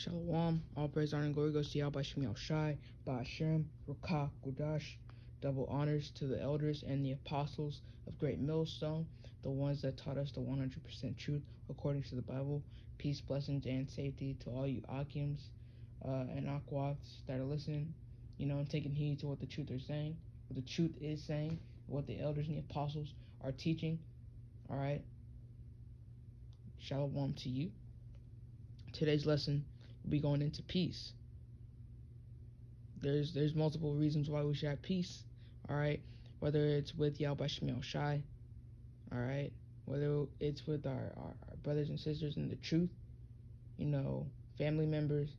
Shalom. All praise, honor, and glory goes to Yahweh Shem Shai, Ba'ashem, Ruka, Gudash. Double honors to the elders and the apostles of Great Millstone, the ones that taught us the 100% truth according to the Bible. Peace, blessings, and safety to all you Akims and Akwaths that are listening, and taking heed to what the truth are saying, what the truth is saying, what the elders and the apostles are teaching. All right. Shalom to you. Today's lesson will be going into peace. There's multiple reasons why we should have peace. All right, whether it's with Yahweh Shem Shai, all right, whether it's with our brothers and sisters in the truth, family members,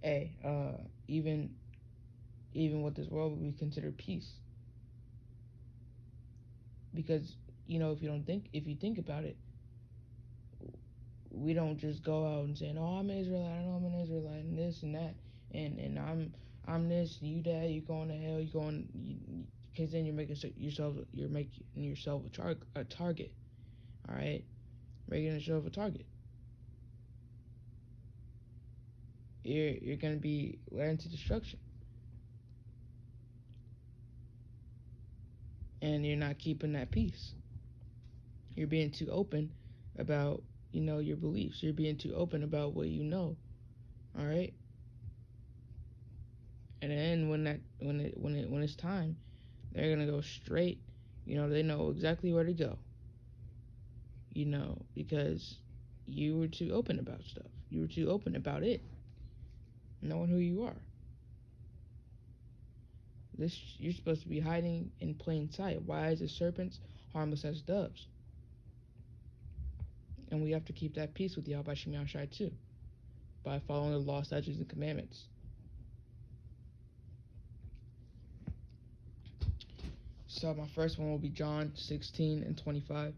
even with this world we consider peace. Because if you think about it, we don't just go out and say, "Oh, I'm an Israelite. I know I'm an Israelite, and this and that, and I'm this, and you that. You're going to hell. Because then you're making yourself a target. All right, making yourself a target. You're going to be led into destruction, and you're not keeping that peace. You're being too open about your beliefs. You're being too open about what you know. All right. And then when it's time, they're gonna go straight. They know exactly where to go. Because you were too open about stuff. You were too open about it, knowing who you are. You're supposed to be hiding in plain sight, wise as serpents, harmless as doves. And we have to keep that peace with Yahweh Shem Shai too, by following the law, statutes, and commandments. So my first one will be John 16 and 25.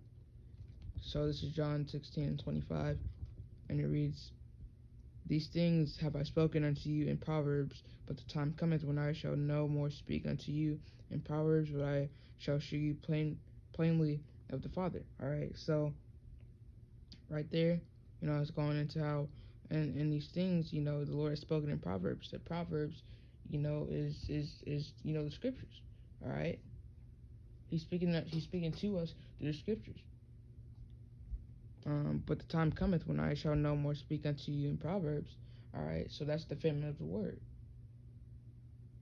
So this is John 16 and 25, and it reads, "These things have I spoken unto you in Proverbs, but the time cometh when I shall no more speak unto you in Proverbs, but I shall shew you plainly of the Father." All right, so right there, it's going into how, and these things, the Lord has spoken in Proverbs. That Proverbs, is the scriptures. All right. He's speaking to us through the scriptures. But the time cometh when I shall no more speak unto you in Proverbs. All right, so that's the famine of the word.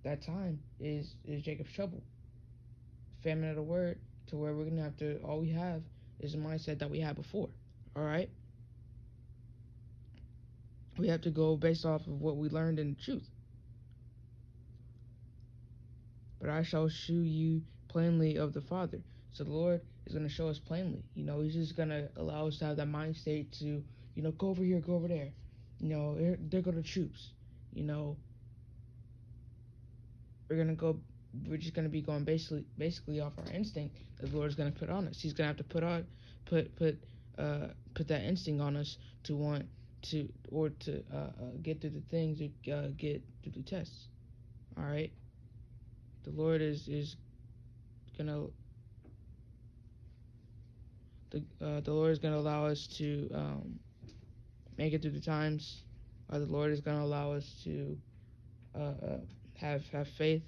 That time is Jacob's trouble. Famine of the word, to where we're gonna have to. All we have is the mindset that we had before. All right, we have to go based off of what we learned in the truth. But I shall shew you plainly of the Father. So the Lord is going to show us plainly. He's just going to allow us to have that mind state to, go over here, go over there. There go the troops. We're just going to be going basically off our instinct that the Lord is going to put on us. He's going to have to put that instinct on us to want to, or to get through the things, or get through the tests. All right. The Lord is gonna the Lord is gonna allow us to make it through the times. The Lord is gonna allow us to have faith.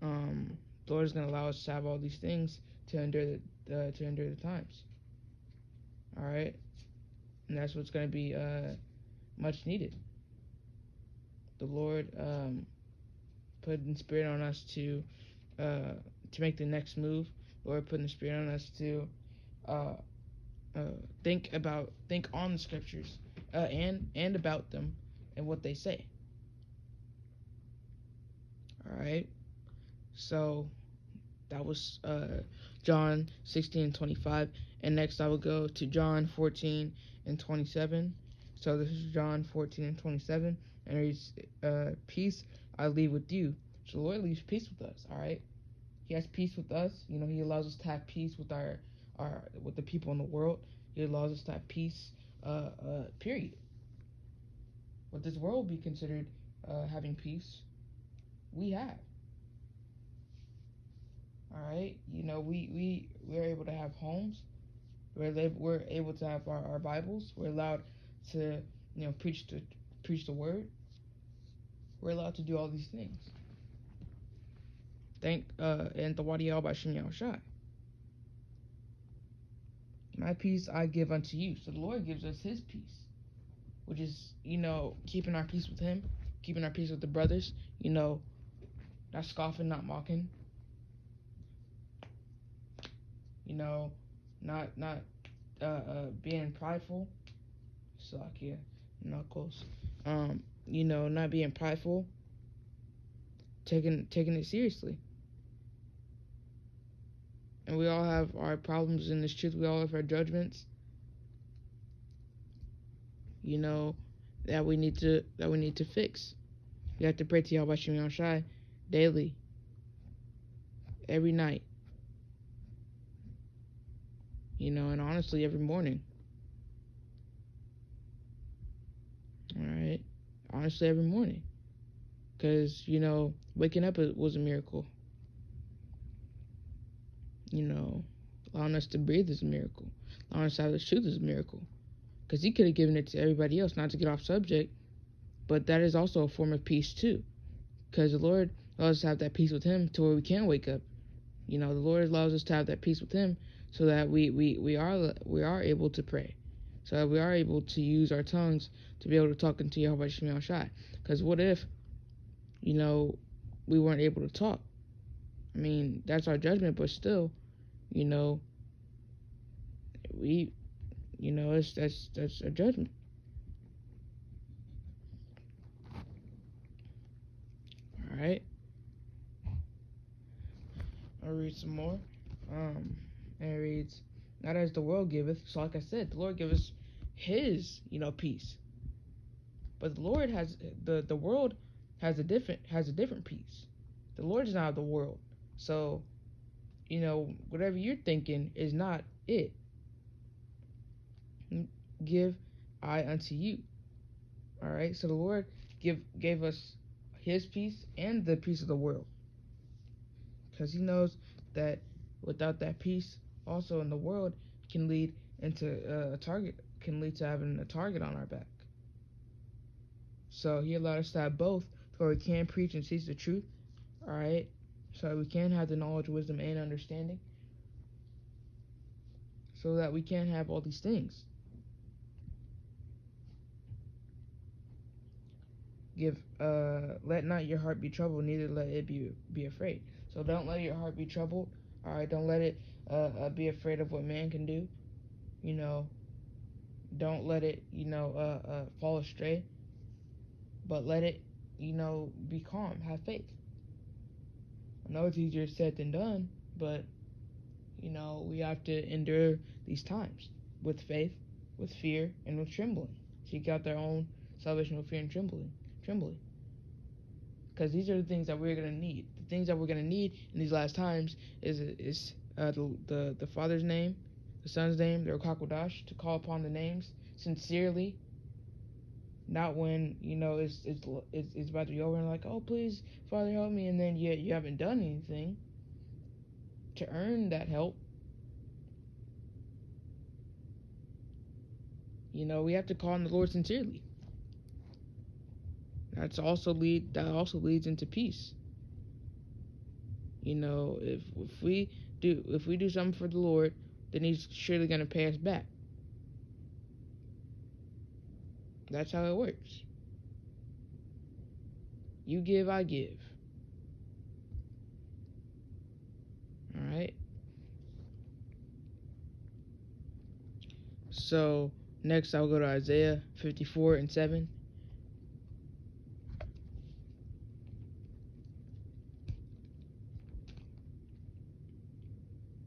The Lord is gonna allow us to have all these things to endure the times. All right, and that's what's gonna be much needed. The Lord put in spirit on us to make the next move. Lord put in the spirit on us to think on the scriptures and about them and what they say. All right. So that was John 16 and 25, and next I will go to John 14 and 27. So this is John 14 and 27, and it reads, "Peace I leave with you." So the Lord leaves peace with us. All right. He has peace with us. He allows us to have peace with with the people in the world. He allows us to have peace, period. What this world would be considered having peace, we have. All right. We're able to have homes. We're able to have our Bibles. We're allowed to preach the word. We're allowed to do all these things. And Tawadi Al Bashim Yahushai. My peace I give unto you. So the Lord gives us his peace, which is, keeping our peace with him, keeping our peace with the brothers, not scoffing, not mocking, not being prideful. Slakia, knuckles. Not being prideful, taking it seriously. And we all have our problems in this truth. We all have our judgments, that we need to fix. You have to pray to Yahweh Shem Yahushai daily, every night, and honestly every morning. All right, honestly every morning, because waking up was a miracle. Allowing us to breathe is a miracle. Allowing us to have the truth is a miracle. Because he could have given it to everybody else, not to get off subject, but that is also a form of peace too. Because the Lord allows us to have that peace with him to where we can wake up. The Lord allows us to have that peace with him so that we are able to pray. So that we are able to use our tongues to be able to talk into Yahweh Shem Yahushai. Because what if, we weren't able to talk? I mean, that's our judgment, but still, that's a judgment. All right. I'll read some more. And it reads, not as the world giveth. So like I said, the Lord gives us his, peace. But the Lord has, the world has a different peace. The Lord is not of the world. So, whatever you're thinking is not it. Give I unto you. All right. So the Lord gave us his peace and the peace of the world, because he knows that without that peace, also in the world, can lead into can lead to having a target on our back. So he allowed us to have both, so we can preach and teach the truth. All right. So that we can have the knowledge, wisdom, and understanding, so that we can have all these things. Let not your heart be troubled, neither let it be afraid. So don't let your heart be troubled. All right, don't let it be afraid of what man can do. Don't let it fall astray. But let it be calm, have faith. I know it's easier said than done, but we have to endure these times with faith, with fear, and with trembling. Seek out their own salvation with fear and trembling. Because these are the things that we're going to need. The things that we're going to need in these last times is the Father's name, the Son's name, the Ruach HaKodesh, to call upon the names sincerely. Not when it's about to be over and like, oh please Father help me, and then you haven't done anything to earn that help. We have to call on the Lord sincerely. That also leads into peace. If we do something for the Lord, then he's surely going to pay us back. That's how it works. You give, I give. All right. So next I'll go to Isaiah 54:7.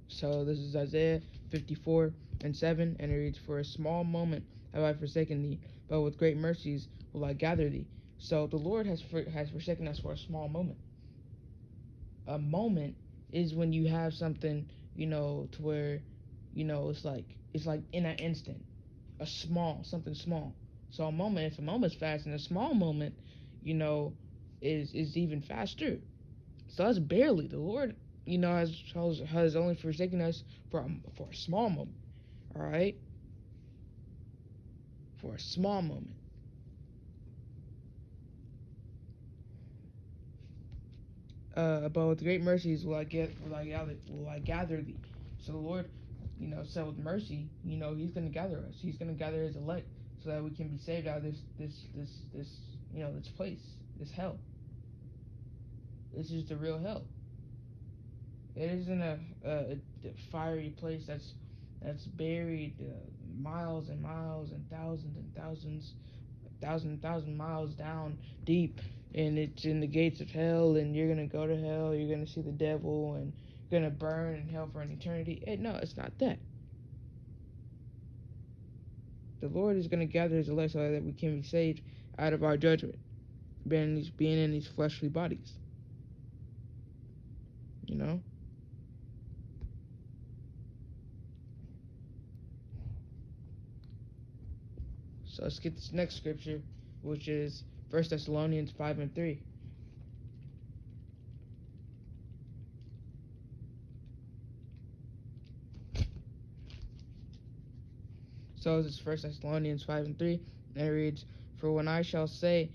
So this is Isaiah 54:7, and it reads, for a small moment have I forsaken thee, but with great mercies will I gather thee. So the Lord has forsaken us for a small moment. A moment is when you have something, to where, it's like in an instant, something small. So a moment, if a moment's fast, and a small moment, is even faster. So that's barely. The Lord, has only forsaken us for a small moment. All right, for a small moment. but with great mercies will I gather thee. So the Lord, said with mercy, He's gonna gather us. He's gonna gather His elect so that we can be saved out of this place, this hell. This is the real hell. It isn't a fiery place that's buried miles and miles and thousand miles down deep, and it's in the gates of hell, and you're gonna go to hell. You're gonna see the devil, and you're gonna burn in hell for an eternity. No, it's not that. The Lord is gonna gather His elect so that we can be saved out of our judgment, being in these fleshly bodies. So let's get this next scripture, which is 1 Thessalonians 5:3. So this is 1 Thessalonians 5:3, and it reads, For when they shall say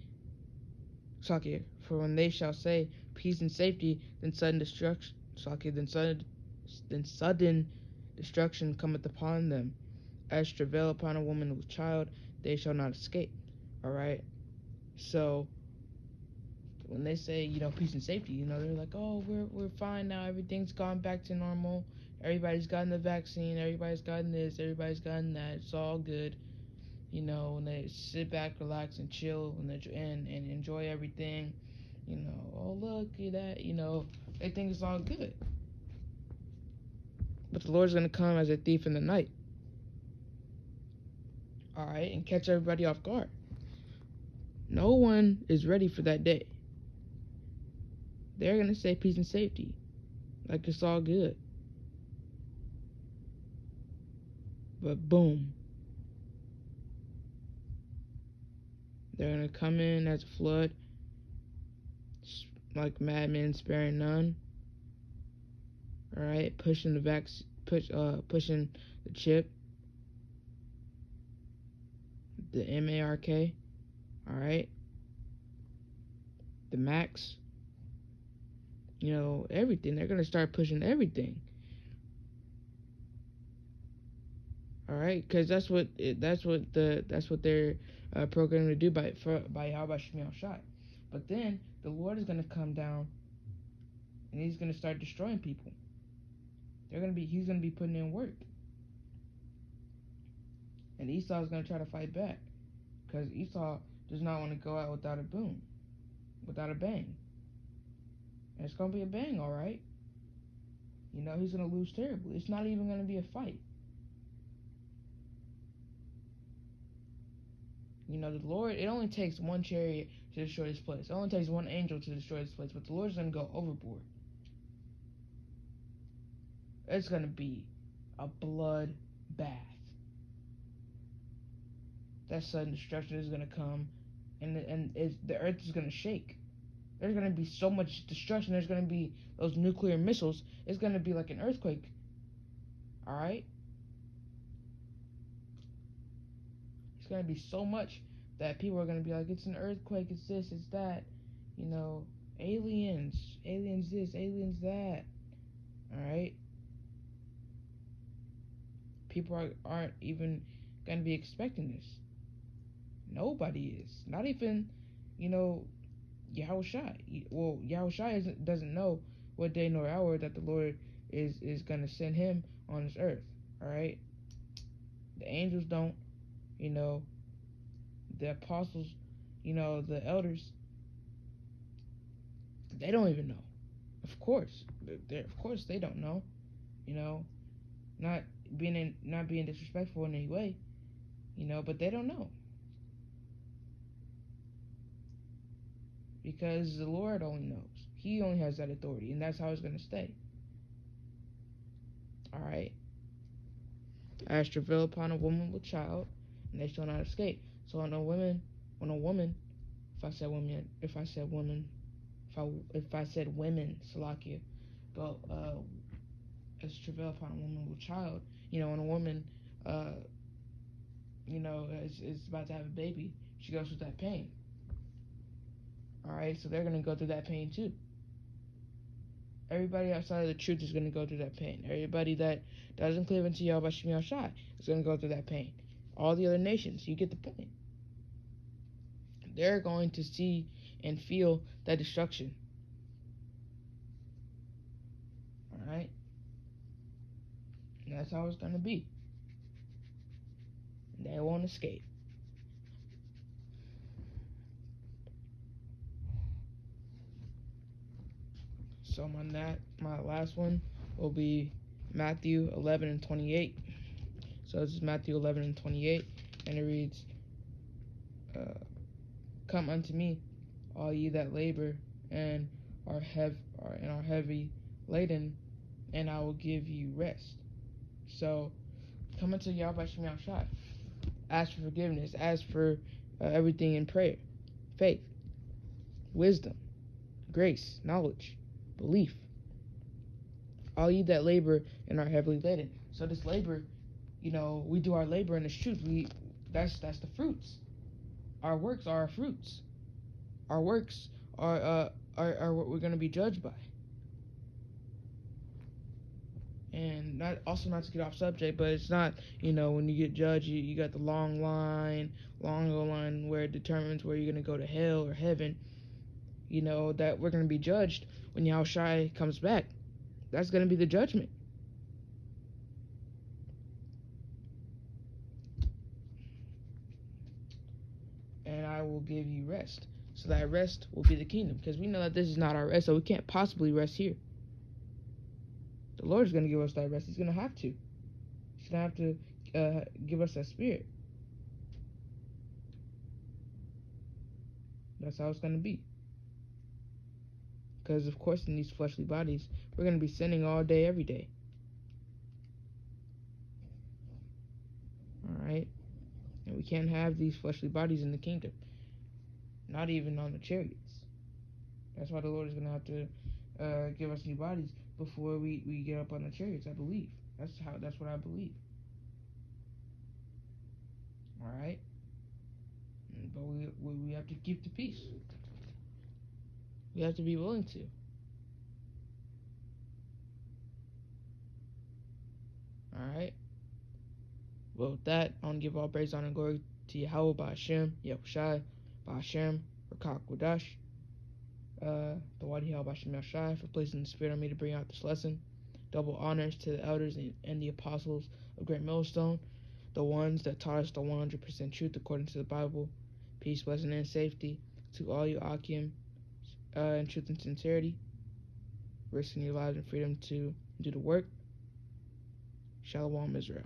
peace and safety, then sudden destruction cometh upon them, as travail upon a woman with child, they shall not escape. Alright? So when they say, peace and safety, they're like, oh, we're fine now, everything's gone back to normal, everybody's gotten the vaccine, everybody's gotten this, everybody's gotten that, it's all good. And they sit back, relax, and chill, and enjoy everything. Oh, look at that, they think it's all good. But the Lord's going to come as a thief in the night. Alright, and catch everybody off guard. No one is ready for that day. They're going to say peace and safety, like it's all good. But boom. They're going to come in as a flood, like madmen sparing none. Alright, pushing pushing the chip, the MARK. Alright, the max. Everything. They're going to start pushing everything. Alright, because that's what they're programmed to do by Yahweh Shemiel Shai. But then the Lord is going to come down, and He's going to start destroying people. He's going to be putting in work, and Esau is going to try to fight back, because Esau does not want to go out without a boom, without a bang. And it's going to be a bang, alright. He's going to lose terribly. It's not even going to be a fight. The Lord, it only takes one chariot to destroy this place. It only takes one angel to destroy this place, but the Lord's going to go overboard. It's going to be a blood bath. That sudden destruction is going to come, and the earth is going to shake. There's going to be so much destruction. There's going to be those nuclear missiles. It's going to be like an earthquake. Alright? It's going to be so much that people are going to be like, it's an earthquake, it's this, it's that. Aliens this, aliens that. Alright? People aren't even going to be expecting this. Nobody is. Not even, Yahushua. Well, Yahushua doesn't know what day nor hour that the Lord is going to send him on this earth. Alright? The angels don't. The apostles, the elders, they don't even know. Of course. Of course they don't know. Not being disrespectful in any way. But they don't know. Because the Lord only knows. He only has that authority, and that's how it's going to stay. Alright? As travail upon a woman with child, and they shall not escape. So if I said women, Salakia, but as travail upon a woman with child, when a woman, is about to have a baby, she goes through that pain. Alright, so they're going to go through that pain too. Everybody outside of the truth is going to go through that pain. Everybody that doesn't cleave into Yahweh Shem Yahshai is going to go through that pain. All the other nations, you get the point. They're going to see and feel that destruction. Alright? And that's how it's going to be. They won't escape. So my last one will be Matthew 11 and 28. So this is Matthew 11 and 28, and it reads, "Come unto me, all ye that labor and are heavy laden, and I will give you rest." So, come unto Yahweh Shem Yahshai. Ask for forgiveness. Ask for everything in prayer, faith, wisdom, grace, knowledge, belief. All ye that labor and are heavily laden. So this labor, we do our labor in this truth. That's the fruits. Our works are our fruits. Our works are what we're going to be judged by. And not to get off subject, but it's not, when you get judged, you got the long line where it determines where you're going to go to hell or heaven. That we're going to be judged when Yahushua comes back. That's going to be the judgment. And I will give you rest. So that rest will be the kingdom. Because we know that this is not our rest, so we can't possibly rest here. The Lord is going to give us that rest. He's going to have to. He's going to have to give us that spirit. That's how it's going to be. Because, of course, in these fleshly bodies, we're going to be sinning all day, every day. Alright? And we can't have these fleshly bodies in the kingdom. Not even on the chariots. That's why the Lord is going to have to give us new bodies before we get up on the chariots, I believe. That's what I believe. Alright? But we have to keep the peace. We have to be willing to. Alright? Well, with that, I want to give all praise, honor, and glory to Yahweh, Ba'ashem, Yahushai, Ba'ashem, Rakak Wadash, the Wadi Yahweh, Ba'ashem Yahushai, for placing the Spirit on me to bring out this lesson. Double honors to the elders and the apostles of Great Millstone, the ones that taught us the 100% truth according to the Bible. Peace, blessing, and safety to all you Akim in truth and sincerity, risking your lives and freedom to do the work. Shalom, Israel.